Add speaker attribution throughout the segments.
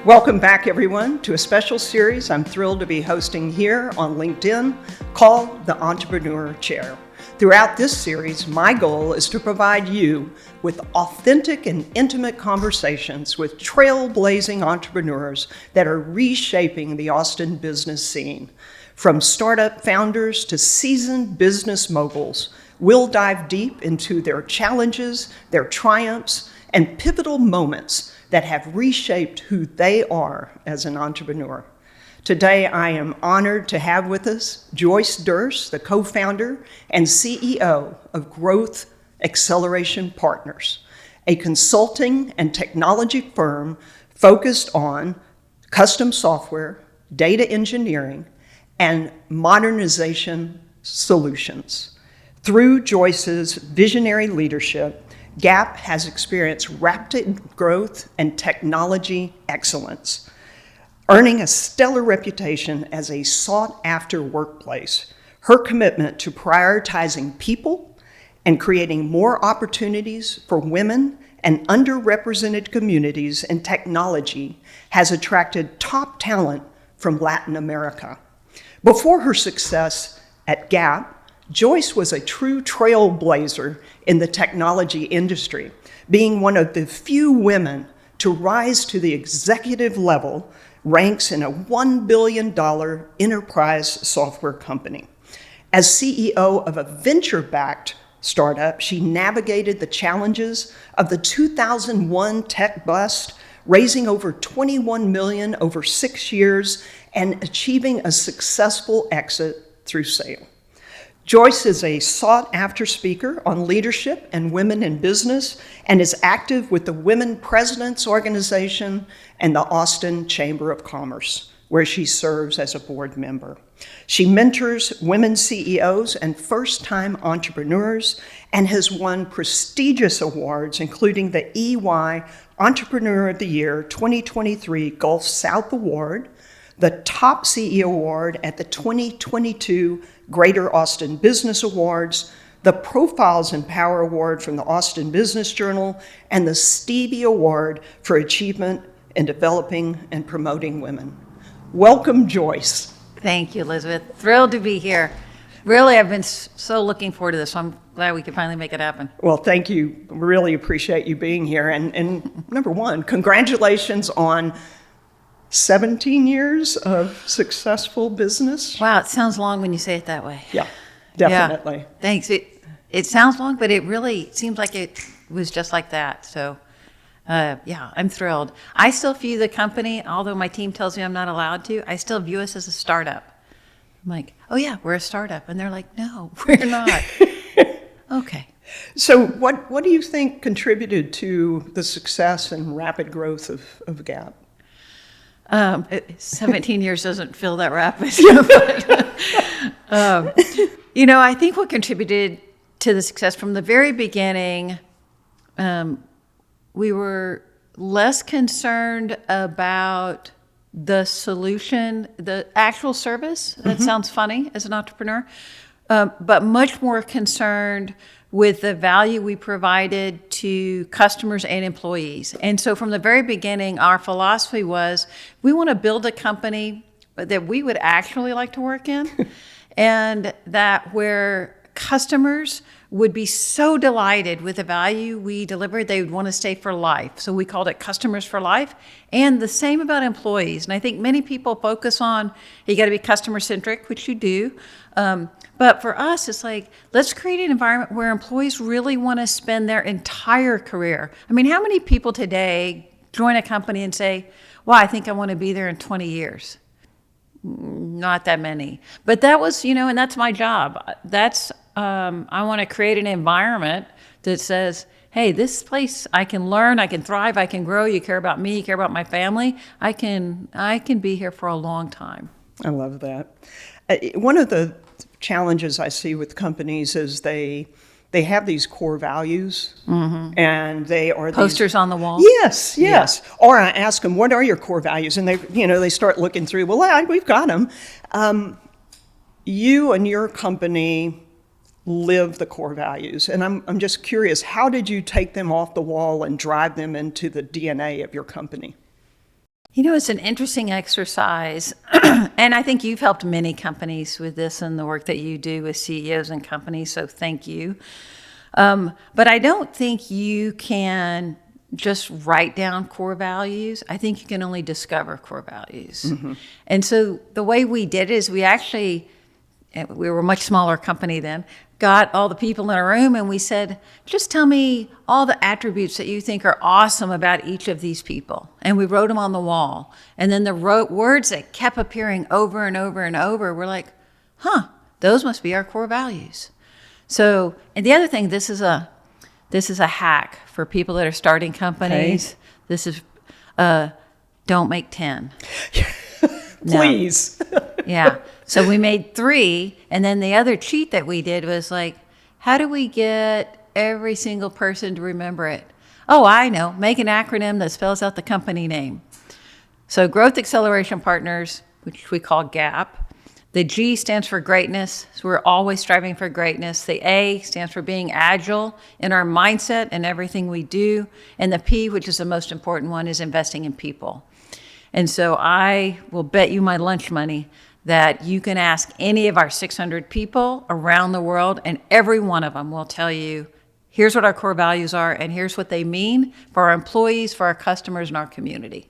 Speaker 1: Welcome back, everyone, to a special series I'm thrilled to be hosting here on LinkedIn called The Entrepreneur Chair. Throughout this series, my goal is to provide you with authentic and intimate conversations with trailblazing entrepreneurs that are reshaping the Austin business scene. From startup founders to seasoned business moguls, we'll dive deep into their challenges, their triumphs, and pivotal moments that have reshaped who they are as an entrepreneur. Today, I am honored to have with us Joyce Durst, the co-founder and CEO of Growth Acceleration Partners, a consulting and technology firm focused on custom software, data engineering, and modernization solutions. Through Joyce's visionary leadership, Gap has experienced rapid growth and technology excellence, earning a stellar reputation as a sought-after workplace. Her commitment to prioritizing people and creating more opportunities for women and underrepresented communities in technology has attracted top talent from Latin America. Before her success at Gap, Joyce was a true trailblazer in the technology industry, being one of the few women to rise to the executive level, ranks in a $1 billion enterprise software company. As CEO of a venture-backed startup, she navigated the challenges of the 2001 tech bust, raising over $21 million over 6 years and achieving a successful exit through sale. Joyce is a sought-after speaker on leadership and women in business and is active with the Women Presidents Organization and the Austin Chamber of Commerce, where she serves as a board member. She mentors women CEOs and first-time entrepreneurs and has won prestigious awards, including the EY Entrepreneur of the Year 2023 Gulf South Award, the Top CEO Award at the 2022 Greater Austin Business Awards, the Profiles in Power Award from the Austin Business Journal, and the Stevie Award for Achievement in Developing and Promoting Women. Welcome, Joyce.
Speaker 2: Thank you, Elizabeth. Thrilled to be here. Really, I've been so looking forward to this, so I'm glad we could finally make it happen.
Speaker 1: Well, thank you. Really appreciate you being here. And number one, congratulations on 17 years of successful business.
Speaker 2: Wow, it sounds long when you say it that way.
Speaker 1: Yeah, definitely.
Speaker 2: Yeah, thanks. It sounds long, but it really seems like it was just like that. So, yeah, I'm thrilled. I still view the company, although my team tells me I'm not allowed to, I still view us as a startup. I'm like, oh yeah, we're a startup. And they're like, no, we're not. Okay.
Speaker 1: So what do you think contributed to the success and rapid growth of Gap?
Speaker 2: 17 years doesn't feel that rapid. I think what contributed to the success from the very beginning, we were less concerned about the solution, the actual service. That sounds funny as an entrepreneur, but much more concerned with the value we provided to customers and employees. And so from the very beginning, our philosophy was, we want to build a company that we would actually like to work in, and that where customers would be so delighted with the value we delivered, they would want to stay for life. So we called it Customers for Life. And the same about employees. And I think many people focus on, you got to be customer centric, which you do. But for us, it's like, let's create an environment where employees really want to spend their entire career. I mean, how many people today join a company and say, well, I think I want to be there in 20 years? Not that many. But that was, and that's my job. I want to create an environment that says, hey, this place, I can learn, I can thrive, I can grow, you care about me, you care about my family. I can be here for a long time.
Speaker 1: I love that. One of the challenges I see with companies is they have these core values, and they are
Speaker 2: posters on the wall.
Speaker 1: Yes. Yeah. Or I ask them, "What are your core values?" And they start looking through. Well, we've got them. You and your company live the core values, and I'm just curious, how did you take them off the wall and drive them into the DNA of your company?
Speaker 2: You know, it's an interesting exercise. And I think you've helped many companies with this and the work that you do with CEOs and companies, so thank you. But I don't think you can just write down core values. I think you can only discover core values. Mm-hmm. And so the way we did it is we were a much smaller company then, got all the people in a room and we said, just tell me all the attributes that you think are awesome about each of these people. And we wrote them on the wall. And then the words that kept appearing over and over and over were like, those must be our core values. So, and the other thing, this is a hack for people that are starting companies. Okay. This is, don't make 10.
Speaker 1: Please.
Speaker 2: Yeah. So we made 3, and then the other cheat that we did was like, how do we get every single person to remember it? Oh, I know. Make an acronym that spells out the company name. So Growth Acceleration Partners, which we call GAP. The G stands for greatness. So we're always striving for greatness. The A stands for being agile in our mindset and everything we do. And the P, which is the most important one, is investing in people. And so I will bet you my lunch money that you can ask any of our 600 people around the world, and every one of them will tell you, here's what our core values are, and here's what they mean for our employees, for our customers, and our community.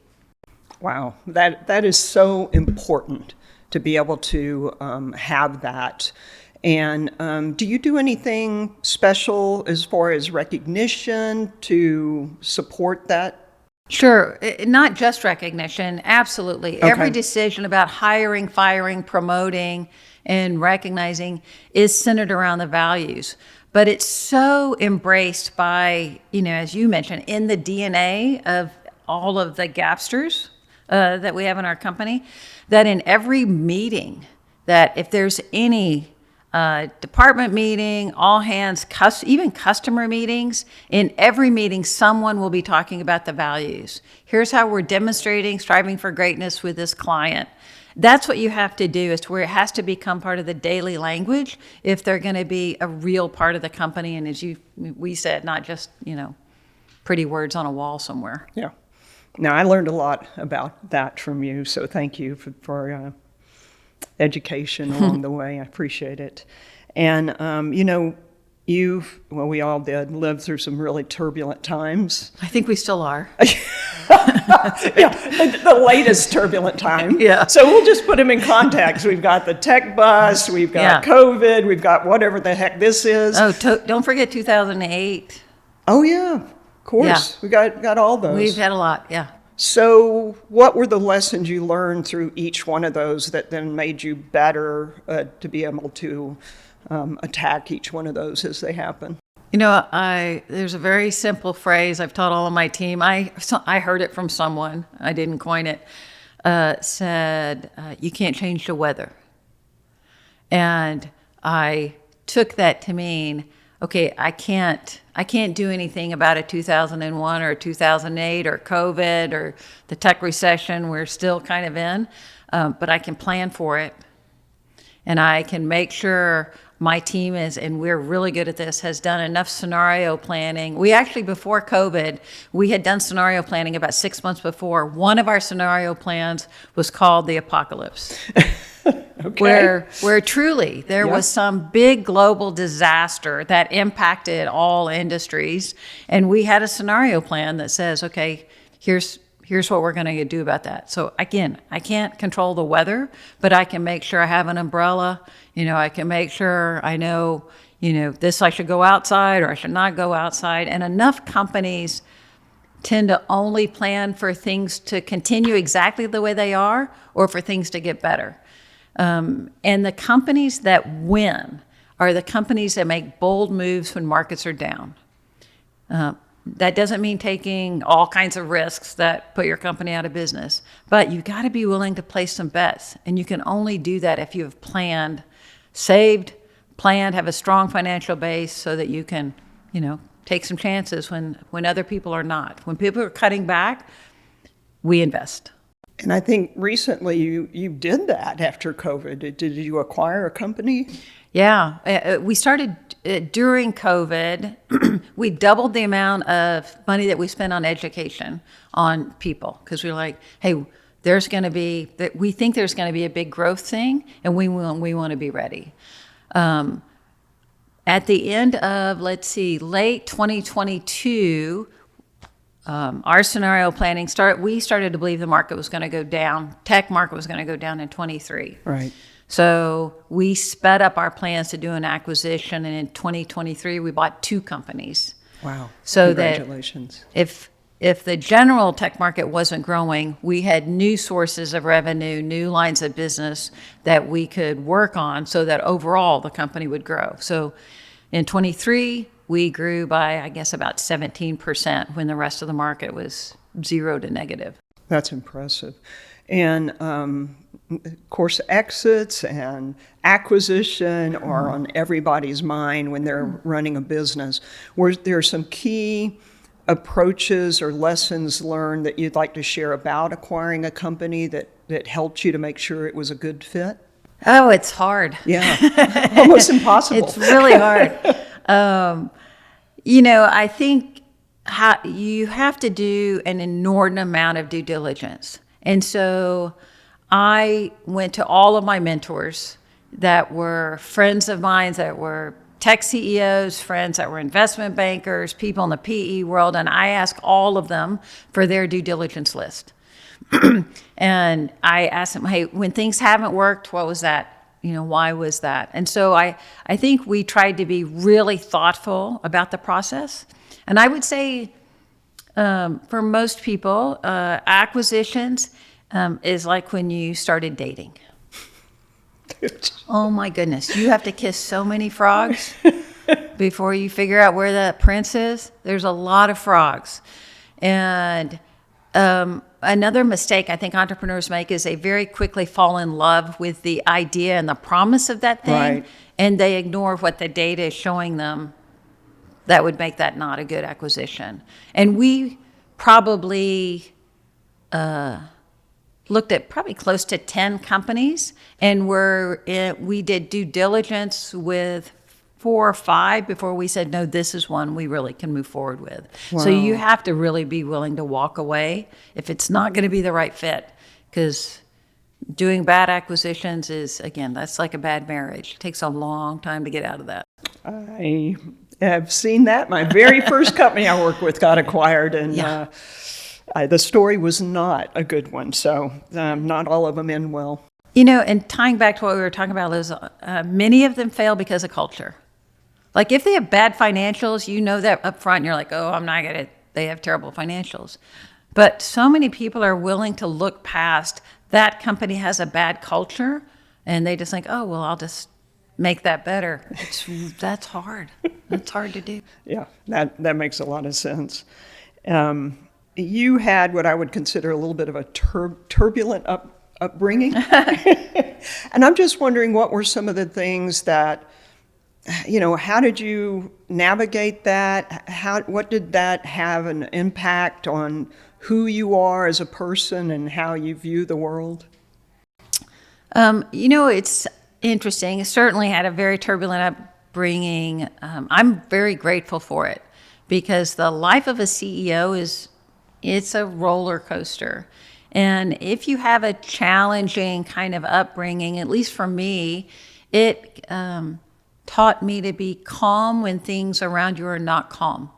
Speaker 1: Wow, that is so important to be able to have that. And do you do anything special as far as recognition to support that?
Speaker 2: Sure. Not just recognition. Absolutely.
Speaker 1: Okay.
Speaker 2: Every decision about hiring, firing, promoting, and recognizing is centered around the values. But it's so embraced by, as you mentioned, in the DNA of all of the Gapsters that we have in our company, that in every meeting, that if there's any department meeting, all hands, even customer meetings, in every meeting, someone will be talking about the values. Here's how we're demonstrating, striving for greatness with this client. That's what you have to do, is to where it has to become part of the daily language if they're going to be a real part of the company. And as we said, not just, pretty words on a wall somewhere.
Speaker 1: Yeah. Now, I learned a lot about that from you, so thank you for education along the way. I appreciate it. And, we all did live through some really turbulent times.
Speaker 2: I think we still are.
Speaker 1: Yeah, the latest turbulent time.
Speaker 2: Yeah.
Speaker 1: So we'll just put them in context. We've got the tech bust, we've got COVID, we've got whatever the heck this is.
Speaker 2: Oh, don't forget 2008.
Speaker 1: Oh, yeah, of course. Yeah. We got all those.
Speaker 2: We've had a lot, yeah.
Speaker 1: So what were the lessons you learned through each one of those that then made you better to be able to attack each one of those as they happen?
Speaker 2: There's a very simple phrase I've taught all of my team. I heard it from someone. I didn't coin it. Said, you can't change the weather. And I took that to mean, okay, I can't do anything about a 2001 or 2008 or COVID or the tech recession we're still kind of in, but I can plan for it. And I can make sure my team is, and we're really good at this, has done enough scenario planning. We actually, before COVID, we had done scenario planning about 6 months before. One of our scenario plans was called the apocalypse. Okay. Where truly there was some big global disaster that impacted all industries. And we had a scenario plan that says, okay, here's what we're going to do about that. So again, I can't control the weather, but I can make sure I have an umbrella. I can make sure I know, this I should go outside or I should not go outside. And enough companies tend to only plan for things to continue exactly the way they are or for things to get better. And the companies that win are the companies that make bold moves when markets are down. That doesn't mean taking all kinds of risks that put your company out of business, but you've got to be willing to place some bets. And you can only do that if you have saved, have a strong financial base so that you can, take some chances when other people are not. When people are cutting back, we invest.
Speaker 1: And I think recently you did that after COVID. Did you acquire a company?
Speaker 2: Yeah, we started during COVID. We doubled the amount of money that we spent on education on people because we were like, hey, there's going to be that we think there's going to be a big growth thing, and we want to be ready. At the end of late 2022. Our scenario planning we started to believe the market was going to go down. Tech market was going to go down in 23.
Speaker 1: Right.
Speaker 2: So we sped up our plans to do an acquisition, and in 2023 we bought 2 companies.
Speaker 1: Wow.
Speaker 2: So
Speaker 1: Congratulations.
Speaker 2: that if the general tech market wasn't growing, we had new sources of revenue, new lines of business that we could work on so that overall the company would grow. So in 23, we grew by, I guess, about 17% when the rest of the market was 0 to negative.
Speaker 1: That's impressive. And of course, exits and acquisition are on everybody's mind when they're running a business. Were there some key approaches or lessons learned that you'd like to share about acquiring a company that helped you to make sure it was a good fit?
Speaker 2: Oh, it's hard.
Speaker 1: Yeah, almost impossible.
Speaker 2: It's really hard. I think you have to do an inordinate amount of due diligence. And so I went to all of my mentors that were friends of mine, that were tech CEOs, friends that were investment bankers, people in the PE world, and I asked all of them for their due diligence list. And I asked them, hey, when things haven't worked, what was that? Why was that? And so I think we tried to be really thoughtful about the process. And I would say for most people, acquisitions is like when you started dating. Oh my goodness, you have to kiss so many frogs before you figure out where that prince is. There's a lot of frogs. And another mistake I think entrepreneurs make is they very quickly fall in love with the idea and the promise of that thing,
Speaker 1: Right.
Speaker 2: and they ignore what the data is showing them that would make that not a good acquisition. And we probably looked at probably close to 10 companies, and we did due diligence with 4 or 5 before we said, no, this is one we really can move forward with.
Speaker 1: Wow.
Speaker 2: So you have to really be willing to walk away if it's not going to be the right fit, because doing bad acquisitions is, again, that's like a bad marriage. It takes a long time to get out of that.
Speaker 1: I have seen that. My very first company I worked with got acquired, and
Speaker 2: Yeah.
Speaker 1: The story was not a good one. So not all of them end well.
Speaker 2: And tying back to what we were talking about, Liz, many of them fail because of culture. Like if they have bad financials, you know that up front, and you're like, oh, I'm not going to, they have terrible financials. But so many people are willing to look past that company has a bad culture, and they just think, oh, well, I'll just make that better. That's hard. That's hard to do.
Speaker 1: Yeah, that makes a lot of sense. You had what I would consider a little bit of a turbulent upbringing. And I'm just wondering, what were some of the things that, how did you navigate that? What did that have an impact on who you are as a person and how you view the world?
Speaker 2: It's interesting. It certainly had a very turbulent upbringing. I'm very grateful for it, because the life of a CEO it's a roller coaster. And if you have a challenging kind of upbringing, at least for me, it taught me to be calm when things around you are not calm.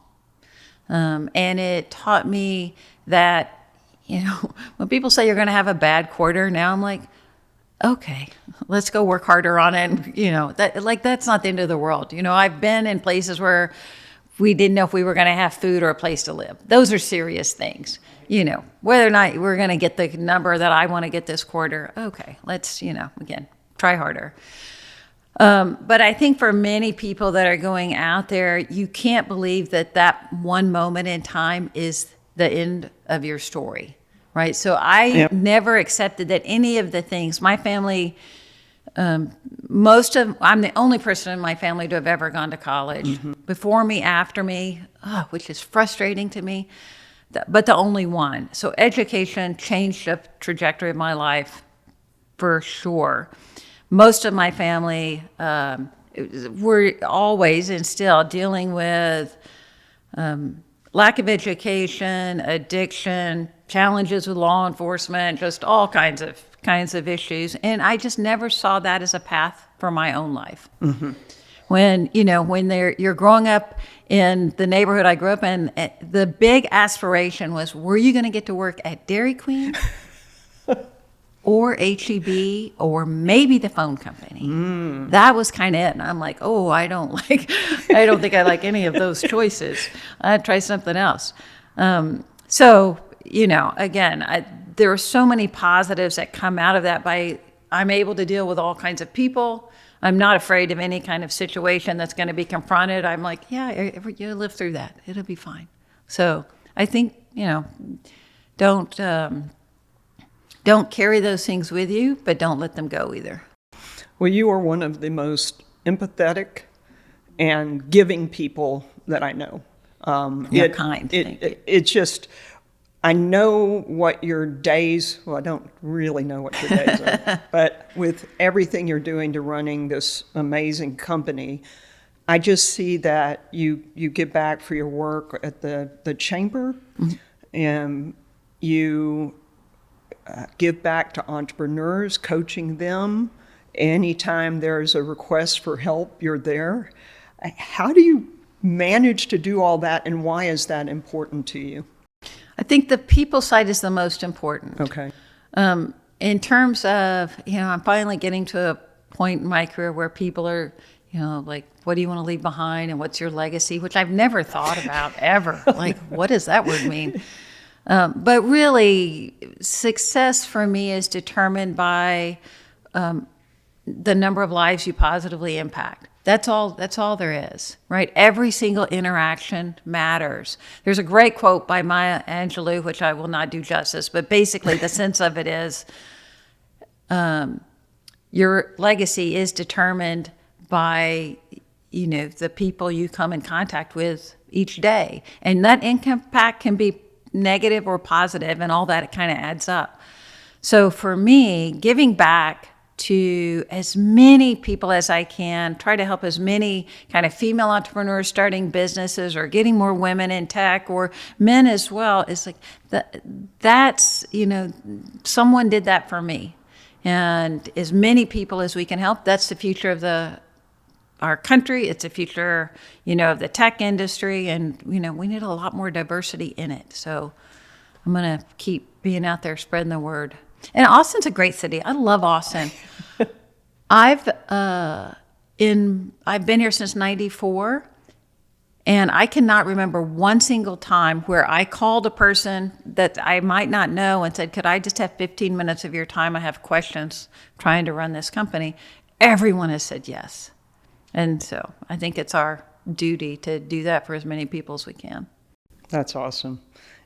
Speaker 2: And it taught me that, when people say you're going to have a bad quarter, now I'm like, okay, let's go work harder on it. And, that's not the end of the world. I've been in places where we didn't know if we were going to have food or a place to live. Those are serious things. Whether or not we're going to get the number that I want to get this quarter, okay, let's, again, try harder. But I think for many people that are going out there, you can't believe that one moment in time is the end of your story, right? So I never accepted that any of the things, my family, I'm the only person in my family to have ever gone to college. Mm-hmm. Before me, after me, which is frustrating to me. but the only one. So education changed the trajectory of my life for sure. Most of my family were always and still dealing with lack of education, addiction, challenges with law enforcement, just all kinds of issues. And I just never saw that as a path for my own life. Mm-hmm. When you're growing up in the neighborhood I grew up in, the big aspiration was, were you going to get to work at Dairy Queen or HEB or maybe the phone company? That was kind of it. And I'm like, oh, I don't think I like any of those choices. I'd try something else. So, again, there are so many positives that come out of that. I'm able to deal with all kinds of people. I'm not afraid of any kind of situation that's going to be confronted. I'm like, yeah, you live through that. It'll be fine. So I think, don't carry those things with you, but don't let them go either.
Speaker 1: Well, you are one of the most empathetic and giving people that I know.
Speaker 2: You're kind. Thank you.
Speaker 1: It's just, I know what your days, well, I don't really know what your days are, but with everything you're doing to running this amazing company, I just see that you give back for your work at the chamber, mm-hmm. and you give back to entrepreneurs, coaching them. Anytime there's a request for help, you're there. How do you manage to do all that, and why is that important to you?
Speaker 2: I think the people side is the most important.
Speaker 1: Okay.
Speaker 2: In terms of, I'm finally getting to a point in my career where people are, like, what do you want to leave behind and what's your legacy, which I've never thought about ever. Like, what does that word mean? But really, success for me is determined by the number of lives you positively impact. That's all there is, right? Every single interaction matters. There's a great quote by Maya Angelou, which I will not do justice, but basically the sense of it is, your legacy is determined by, the people you come in contact with each day. And that impact can be negative or positive, and all that kind of adds up. So for me, giving back to as many people as I can, try to help as many kind of female entrepreneurs starting businesses or getting more women in tech, or men as well, is like that's, someone did that for me. And as many people as we can help, that's the future of our country. It's the future, of the tech industry. And, we need a lot more diversity in it. So I'm going to keep being out there spreading the word. And Austin's a great city. I love Austin. I've been here since '94, and I cannot remember one single time where I called a person that I might not know and said, could I just have 15 minutes of your time? I have questions trying to run this company. Everyone has said yes. And so I think it's our duty to do that for as many people as we can.
Speaker 1: That's awesome.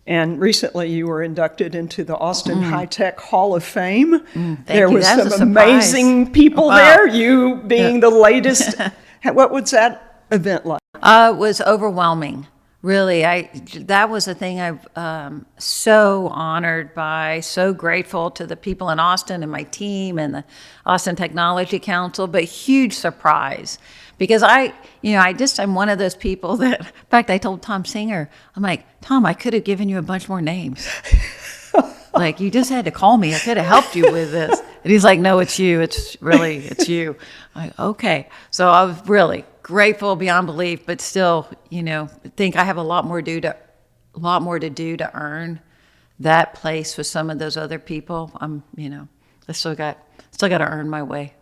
Speaker 1: And recently you were inducted into the Austin High Tech Hall of Fame. There was some amazing people there, you being the latest. What was that event like?
Speaker 2: It was overwhelming. Really, that was a thing I'm so honored by, so grateful to the people in Austin and my team and the Austin Technology Council, but huge surprise. Because I'm one of those people that, in fact, I told Tom Singer, I'm like, Tom, I could have given you a bunch more names. Like, you just had to call me. I could have helped you with this. And he's like, no, it's you. It's you. I'm like, okay. So I was really grateful beyond belief, but still, think I have a lot more to do to earn that place with some of those other people. I still got to earn my way.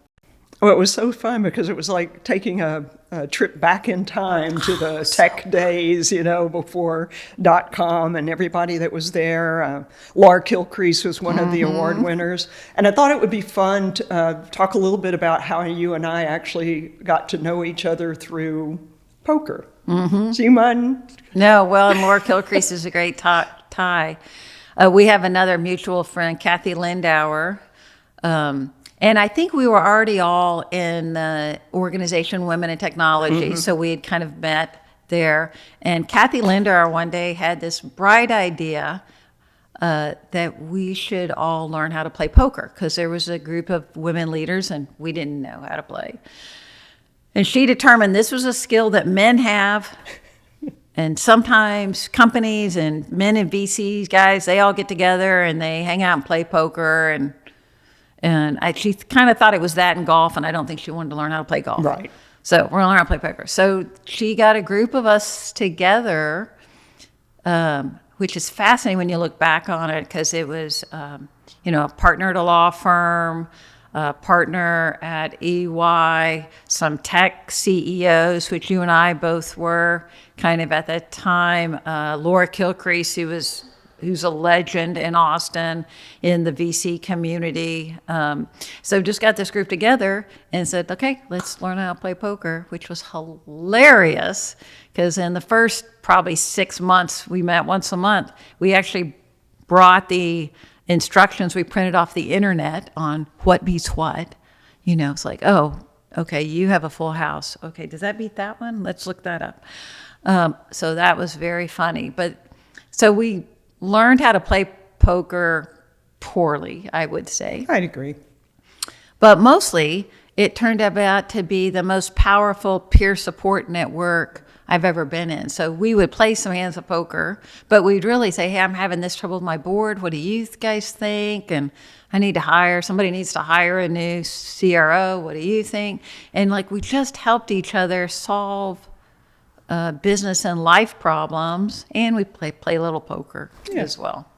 Speaker 1: Well, it was so fun because it was like taking a trip back in time to the tech days, before .com and everybody that was there. Laura Kilcrease was one of the award winners. And I thought it would be fun to talk a little bit about how you and I actually got to know each other through poker. Mm-hmm. Do you mind?
Speaker 2: No, well, and Laura Kilcrease is a great tie. We have another mutual friend, Kathy Lindauer. And I think we were already all in the organization Women in Technology, so we had kind of met there. And Kathy Linder one day had this bright idea that we should all learn how to play poker, because there was a group of women leaders and we didn't know how to play. And she determined this was a skill that men have. And sometimes companies and men in VCs, guys, they all get together and they hang out and play poker. She kind of thought it was that in golf, and I don't think she wanted to learn how to play golf.
Speaker 1: Right.
Speaker 2: So we're going to learn how to play poker. So she got a group of us together, which is fascinating when you look back on it, because it was, a partner at a law firm, a partner at EY, some tech CEOs, which you and I both were kind of at that time. Laura Kilcrease, who's a legend in Austin in the VC community. So just got this group together and said, okay, let's learn how to play poker, which was hilarious, because in the first probably 6 months, we met once a month. We actually brought the instructions we printed off the internet on what beats what. It's like, oh, okay, you have a full house. Okay, does that beat that one? Let's look that up. So that was very funny. So we learned how to play poker poorly, I would say.
Speaker 1: I'd agree.
Speaker 2: But mostly, it turned out to be the most powerful peer support network I've ever been in. So we would play some hands of poker, but we'd really say, hey, I'm having this trouble with my board. What do you guys think? And somebody needs to hire a new CRO. What do you think? And we just helped each other solve business and life problems, and we play a little poker as well.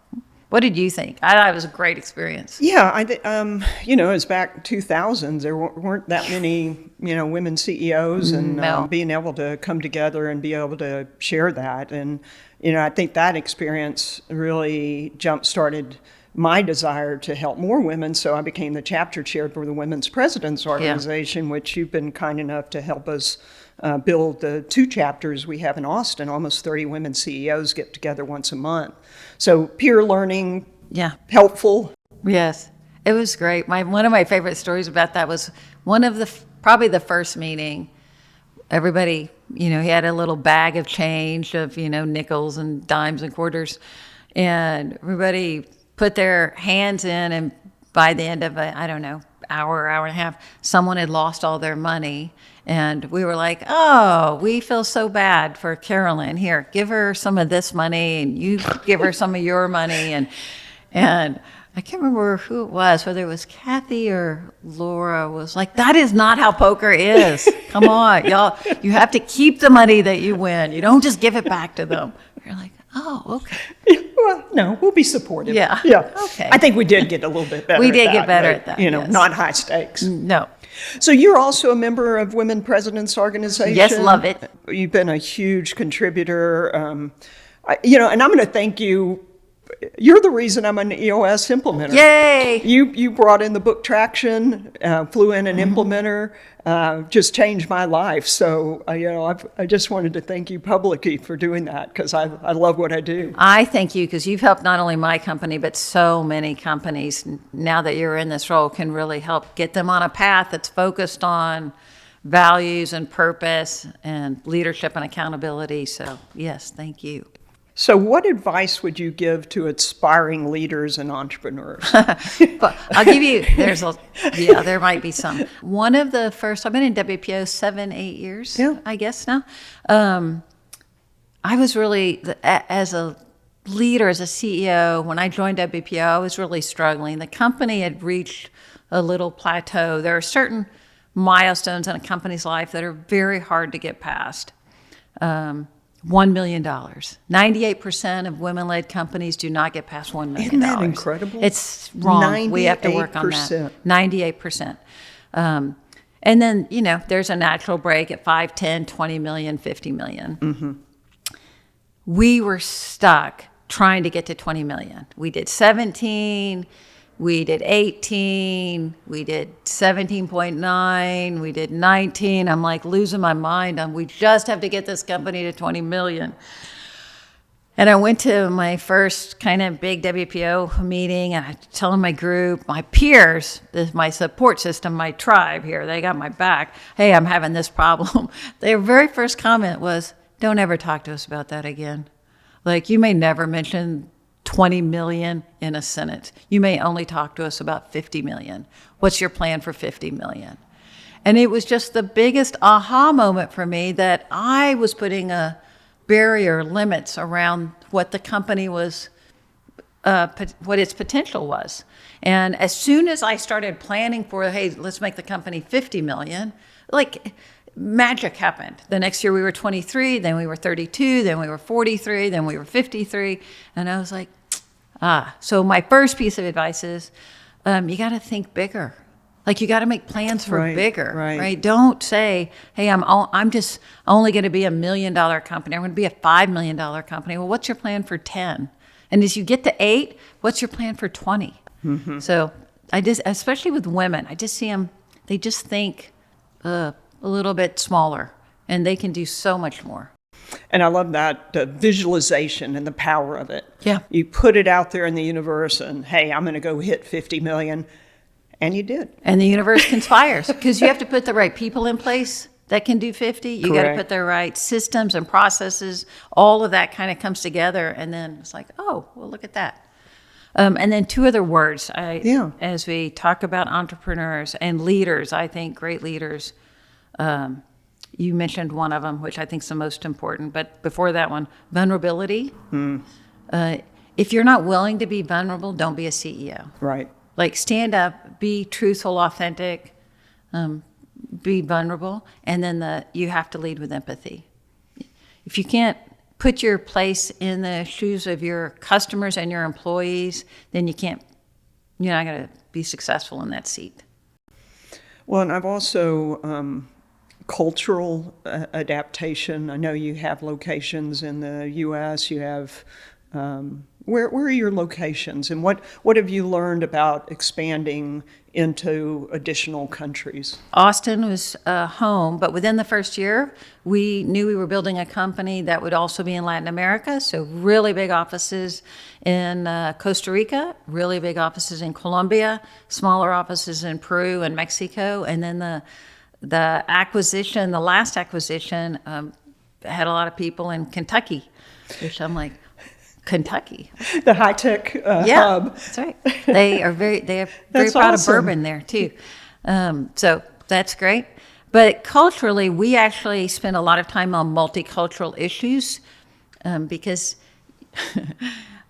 Speaker 2: What did you think? I thought it was a great experience.
Speaker 1: Yeah, it's back 2000s. There weren't that many, women CEOs, and
Speaker 2: No.
Speaker 1: Being able to come together and be able to share that. And, I think that experience really jump-started my desire to help more women. So I became the chapter chair for the Women's Presidents Organization, which you've been kind enough to help us build the 2 chapters we have in Austin. Almost 30 women CEOs get together once a month. So peer learning, helpful.
Speaker 2: Yes, it was great. One of my favorite stories about that was probably the first meeting. Everybody, he had a little bag of change of, nickels and dimes and quarters, and everybody put their hands in, and by the end of hour and a half, someone had lost all their money. And we were like, oh, we feel so bad for Carolyn. Here, give her some of this money, and you give her some of your money. And I can't remember who it was, whether it was Kathy or Laura, was like, that is not how poker is. Come on, y'all. You have to keep the money that you win. You don't just give it back to them. You're like, oh, okay.
Speaker 1: Well, no, we'll be supportive.
Speaker 2: Yeah. Okay.
Speaker 1: I think we did get a little bit better.
Speaker 2: We did
Speaker 1: at
Speaker 2: get
Speaker 1: that,
Speaker 2: better
Speaker 1: but,
Speaker 2: at that,
Speaker 1: yes.
Speaker 2: yes.
Speaker 1: Not high stakes.
Speaker 2: No.
Speaker 1: So you're also a member of Women Presidents Organization.
Speaker 2: Yes, love it.
Speaker 1: You've been a huge contributor. And I'm going to thank you. You're the reason I'm an EOS implementer.
Speaker 2: Yay!
Speaker 1: You brought in the book Traction, flew in an implementer, just changed my life. So, I just wanted to thank you publicly for doing that, because I love what I do.
Speaker 2: I thank you, because you've helped not only my company, but so many companies, now that you're in this role, can really help get them on a path that's focused on values and purpose and leadership and accountability. So, yes, thank you.
Speaker 1: So what advice would you give to aspiring leaders and entrepreneurs?
Speaker 2: But I'll give you, there might be some. One of the first, I've been in WPO 7-8 years, I guess now. I was really, as a leader, as a CEO, when I joined WPO, I was really struggling. The company had reached a little plateau. There are certain milestones in a company's life that are very hard to get past. $1 million. 98% of women-led companies do not get past $1 million.
Speaker 1: Isn't that incredible?
Speaker 2: It's wrong. We have to work on that. 98%. And then, there's a natural break at 5, 10, 20 million, 50 million. Mm-hmm. We were stuck trying to get to 20 million. We did 17, we did 18, we did 17.9, we did 19. I'm like losing my mind. We just have to get this company to 20 million. And I went to my first kind of big WPO meeting, and I telling my group, my peers, my support system, my tribe here, they got my back. Hey, I'm having this problem. Their very first comment was, don't ever talk to us about that again. Like, you may never mention 20 million in a sentence. You may only talk to us about 50 million. What's your plan for 50 million? And it was just the biggest aha moment for me that I was putting a barrier, limits around what the company was, what its potential was. And as soon as I started planning for, hey, let's make the company 50 million, like magic happened. The next year we were 23, then we were 32, then we were 43, then we were 53. And I was like, So my first piece of advice is, you got to think bigger. Like, you got to make plans for bigger, right? Don't say, hey, I'm just only going to be $1 million company. I'm going to be a $5 million company. Well, what's your plan for 10? And as you get to 8, what's your plan for 20? Mm-hmm. So especially with women, I just see them, they just think a little bit smaller, and they can do so much more.
Speaker 1: And I love that, the visualization and the power of it.
Speaker 2: Yeah.
Speaker 1: You put it out there in the universe and, hey, I'm going to go hit 50 million. And you did.
Speaker 2: And the universe conspires, because you have to put the right people in place that can do 50. You got to put the right systems and processes. All of that kind of comes together. And then it's like, oh, well, look at that. And then 2 other words. As we talk about entrepreneurs and leaders, I think great leaders, you mentioned one of them, which I think is the most important. But before that one, vulnerability. If you're not willing to be vulnerable, don't be a CEO.
Speaker 1: Right.
Speaker 2: Like, stand up, be truthful, authentic, be vulnerable, and then you have to lead with empathy. If you can't put your place in the shoes of your customers and your employees, then you're not going to be successful in that seat.
Speaker 1: Well, and I've also cultural adaptation. I know you have locations in the U.S. You have where are your locations, and what have you learned about expanding into additional countries?
Speaker 2: Austin was home, but within the first year, we knew we were building a company that would also be in Latin America. So really big offices in Costa Rica, really big offices in Colombia, smaller offices in Peru and Mexico, and then the last acquisition, had a lot of people in Kentucky, which I'm like, Kentucky,
Speaker 1: the high tech hub.
Speaker 2: That's right. They are very proud of bourbon there too. So that's great. But culturally, we actually spend a lot of time on multicultural issues, because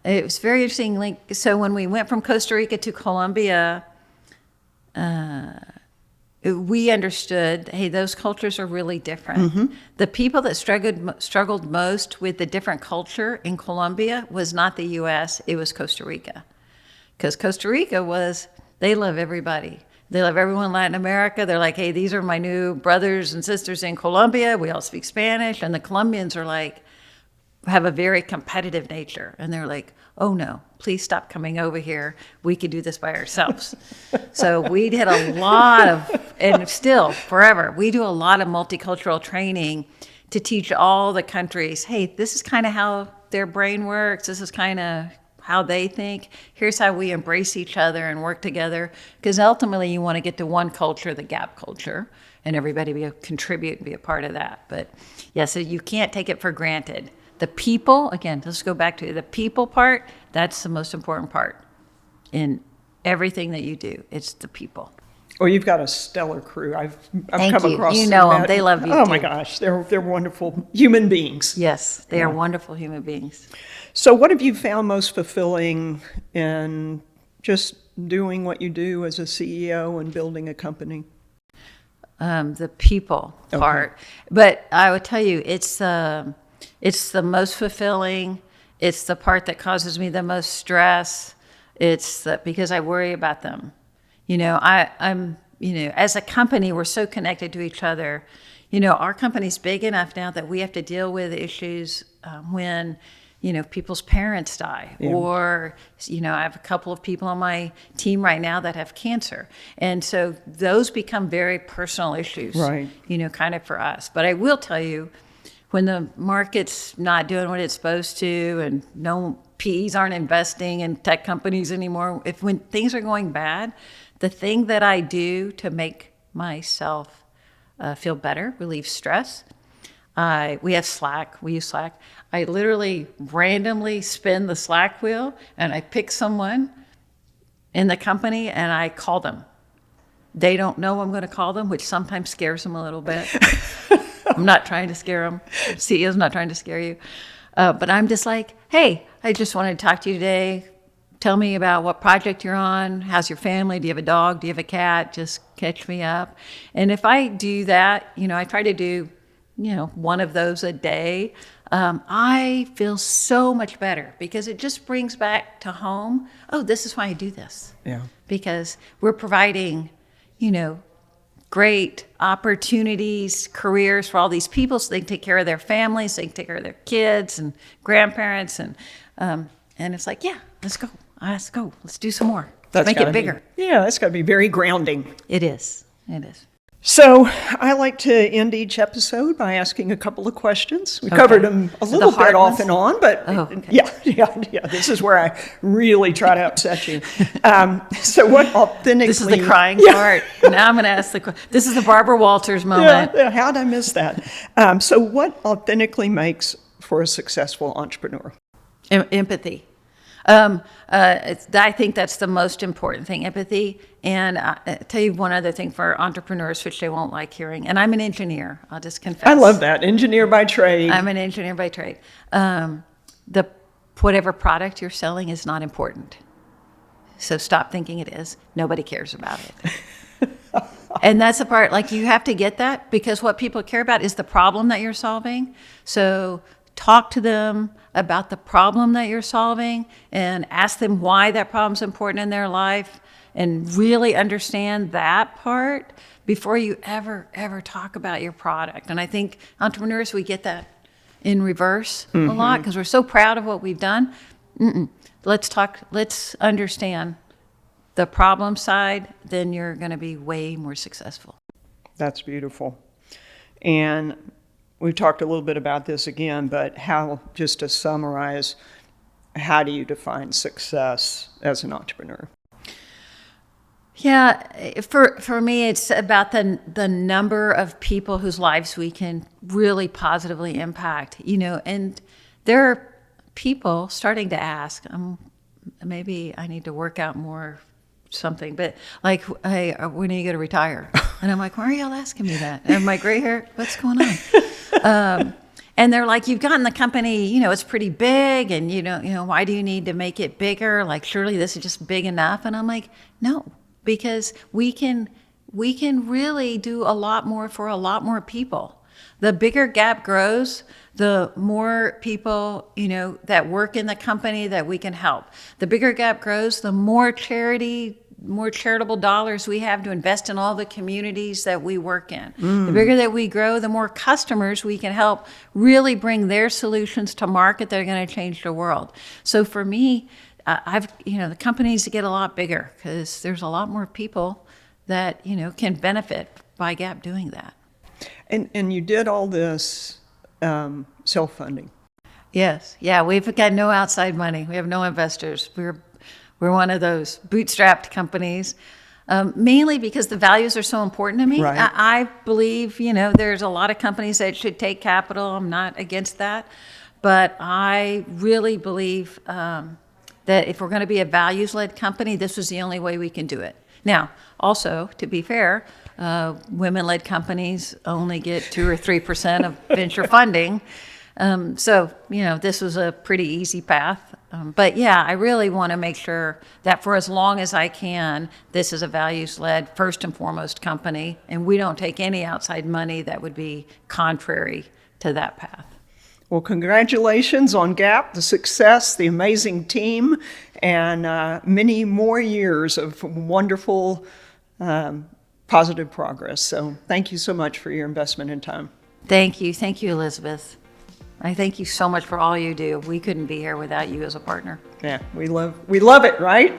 Speaker 2: it was very interesting. Like, so when we went from Costa Rica to Colombia, we understood, hey, those cultures are really different. Mm-hmm. The people that struggled most with the different culture in Colombia was not the U.S., it was Costa Rica. Because Costa Rica they love everybody. They love everyone in Latin America. They're like, hey, these are my new brothers and sisters in Colombia. We all speak Spanish. And the Colombians are like, have a very competitive nature. And they're like, oh no, please stop coming over here. We could do this by ourselves. So we did a lot of, and still forever, we do a lot of multicultural training to teach all the countries, hey, this is kind of how their brain works. This is kind of how they think. Here's how we embrace each other and work together. Because ultimately you want to get to one culture, the gap culture, and everybody contribute and be a part of that. But yeah, so you can't take it for granted. The people, again, let's go back to the people part. That's the most important part in everything that you do. It's the people.
Speaker 1: Well, you've got a stellar crew. I've
Speaker 2: Thank
Speaker 1: come
Speaker 2: you.
Speaker 1: across.
Speaker 2: You know them. They love you.
Speaker 1: Oh
Speaker 2: too.
Speaker 1: My gosh, they're wonderful human beings.
Speaker 2: Yes, they are wonderful human beings.
Speaker 1: So, what have you found most fulfilling in just doing what you do as a CEO and building a company?
Speaker 2: The people part, but I would tell you, it's the most fulfilling. It's the part that causes me the most stress. It's because I worry about them. I'm as a company, we're so connected to each other. Our company's big enough now that we have to deal with issues when, people's parents die, or, I have a couple of people on my team right now that have cancer. And so those become very personal issues,
Speaker 1: right?
Speaker 2: Kind of for us. But I will tell you, when the market's not doing what it's supposed to, and no PEs aren't investing in tech companies anymore, when things are going bad, the thing that I do to make myself feel better, relieve stress, We have Slack. We use Slack. I literally randomly spin the Slack wheel and I pick someone in the company and I call them. They don't know I'm going to call them, which sometimes scares them a little bit. I'm not trying to scare them. CEO's not trying to scare you. But I'm just like, hey, I just wanted to talk to you today. Tell me about what project you're on. How's your family? Do you have a dog? Do you have a cat? Just catch me up. And if I do that, I try to do, one of those a day. I feel so much better because it just brings back to home, oh, this is why I do this.
Speaker 1: Yeah.
Speaker 2: Because we're providing, great opportunities, careers for all these people so they can take care of their families, they can take care of their kids and grandparents. And it's like, yeah, let's go. Let's do some more. Let's make it bigger.
Speaker 1: That's got to be very grounding.
Speaker 2: It is.
Speaker 1: So I like to end each episode by asking a couple of questions. We covered them a little bit off and on, but yeah. This is where I really try to upset you. So what authentically...
Speaker 2: This is the crying part. Now I'm going to ask the question. This is the Barbara Walters moment.
Speaker 1: Yeah, how did I miss that? So what authentically makes for a successful entrepreneur?
Speaker 2: Empathy. I think that's the most important thing, empathy. And I'll tell you one other thing for entrepreneurs, which they won't like hearing. And I'm an engineer. I'll just confess.
Speaker 1: I love that. Engineer by trade.
Speaker 2: I'm an engineer by trade. Whatever product you're selling is not important. So stop thinking it is. Nobody cares about it. And that's the part, you have to get that because what people care about is the problem that you're solving. So talk to them about the problem that you're solving and ask them why that problem's important in their life and really understand that part before you ever talk about your product. And I think entrepreneurs, we get that in reverse a lot because we're so proud of what we've done. Let's understand the problem side, then you're going to be way more successful.
Speaker 1: That's beautiful. And we've talked a little bit about this again, but just to summarize, how do you define success as an entrepreneur?
Speaker 2: Yeah, for me, it's about the number of people whose lives we can really positively impact, and there are people starting to ask, maybe I need to work out more something, but hey, when are you going to retire? And I'm like, why are y'all asking me that? And my gray hair, what's going on? And they're like, you've gotten the company, it's pretty big, and why do you need to make it bigger? Surely this is just big enough. And I'm like, no, because we can really do a lot more for a lot more people. The bigger Gap grows, the more people, that work in the company that we can help. The bigger Gap grows, the more charitable dollars we have to invest in all the communities that we work in. The bigger that we grow, the more customers we can help really bring their solutions to market that are going to change the world. So for me, the company needs to get a lot bigger because there's a lot more people that, can benefit by Gap doing that.
Speaker 1: And you did all this self-funding.
Speaker 2: Yes. Yeah, we've got no outside money. We have no investors. We're one of those bootstrapped companies, mainly because the values are so important to me.
Speaker 1: Right.
Speaker 2: I believe, there's a lot of companies that should take capital. I'm not against that. But I really believe that if we're going to be a values-led company, this was the only way we can do it. Now, also, to be fair, women-led companies only get 2 or 3% of venture funding. So, this was a pretty easy path. But yeah, I really want to make sure that for as long as I can, this is a values-led, first and foremost company, and we don't take any outside money that would be contrary to that path.
Speaker 1: Well, congratulations on Gap, the success, the amazing team, and many more years of wonderful, positive progress. So thank you so much for your investment and time.
Speaker 2: Thank you. Thank you, Elizabeth. I thank you so much for all you do. We couldn't be here without you as a partner.
Speaker 1: Yeah, we love it, right?